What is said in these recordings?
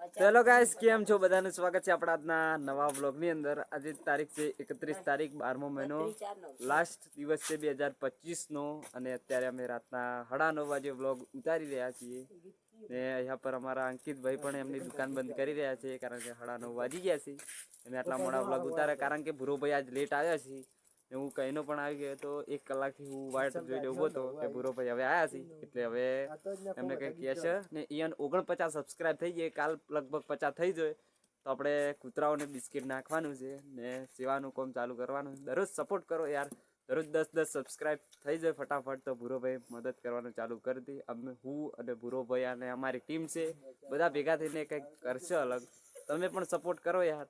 Hello guys, કેમ છો? બધાનું સ્વાગત છે આપણા આજના નવા વ્લોગની અંદર. આજે તારીખ છે 31 તારીખ 12મો મહિનો, લાસ્ટ દિવસ છે 2025 નો અને અત્યારે અમે રાતના 9:30 વાગે વ્લોગ ઉતારી રહ્યા છીએ. ને અહીંયા પર અમારા અંકિતભાઈ પણ એમની દુકાન બંધ કરી રહ્યા છે કારણ કે 9:30 વાગી ગયા છે. અમે આટલા મોડા વ્લોગ ઉતારે કારણ કે ભૂરોભાઈ આજ લેટ આવ્યા છે. હું કહીનો પણ આવી ગયો તો 1 કલાકથી હું વાઇટ જોઈને ઉભો હતો કે ભૂરોભાઈ હવે આવ્યા છે એટલે હવે એમને કંઈ કહે છે ને. ઈયન 49 સબસ્ક્રાઇબ થઈ જાય, કાલ લગભગ 50 થઈ જાય તો આપણે કૂતરાઓને બિસ્કિટ નાખવાનું છે ને સેવાનું કામ ચાલુ કરવાનું. દરરોજ સપોર્ટ કરો યાર, દરરોજ 10 સબસ્ક્રાઇબ થઈ જાય ફટાફટ તો ભૂરોભાઈ મદદ કરવાનું ચાલુ કરી દે. અમે હું અને ભૂરોભાઈ અને અમારી ટીમ છે બધા ભેગા થઈને કંઈક કરશે અલગ. તમે પણ સપોર્ટ કરો યાર.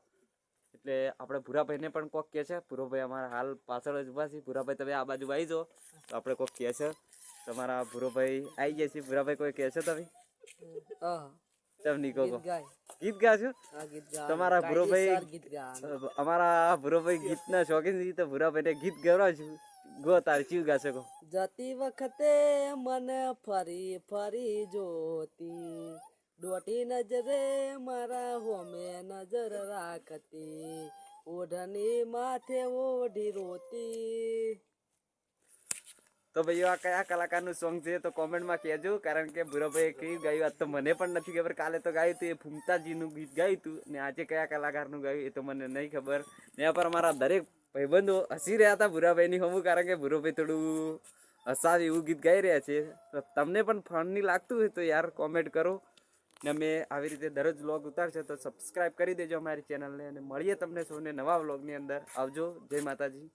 એટલે આપણે ભૂરાભાઈને પણ કોક કહે છે. ભૂરોભાઈ અમારા હાલ પાછળ જ ઊભા છે. ભૂરાભાઈ તમે આ બાજુ આવી જાઓ તો આપણે કોક કહે છે. તમારા ભૂરોભાઈ આવી ગયા છે. ભૂરાભાઈ કોઈ કહે છે તમે? ચમ નીકો ગીત ગાશો? તમારા ભૂરોભાઈ, અમારા ભૂરોભાઈ ગીતના શોખીન છે તો ભૂરાભાઈને ગીત ગવડાવશું. ગો તાર ચીવ ગાશો કહો. જતી વખતે મને ફરી ફરી જોતી, દોઢી નજરે મારા હોમે નજર રાખતી, ઓઢણી માથે ઓઢી રોતી. તો ભાઈઓ આ કયા કલાકારનું સોંગ છે તો કોમેન્ટમાં કહેજો, કારણ કે ભૂરાભાઈએ કયું ગાયું આજ તો મને પણ નથી ખબર. કાલે તો ગાયું હતું એ ફૂમતાજીનું ગીત ગાયું હતું ને આજે કયા કલાકારનું ગાયું એ તો મને નહીં ખબર. ત્યાં પર અમારા દરેક ભાઈબંધો હસી રહ્યા હતા ભૂરાભાઈની હમું, કારણ કે ભૂરાભાઈ થોડું હસાવે એવું ગીત ગાઈ રહ્યા છે. તો તમને પણ ફની લાગતું હોય તો યાર કોમેન્ટ કરો ને અમે આવી રીતે દરરોજ વ્લોગ ઉતારશે તો સબસ્ક્રાઈબ કરી દેજો અમારી ચેનલને. અને મળીએ તમને સૌને નવા વ્લોગની અંદર. આવજો. જય માતાજી.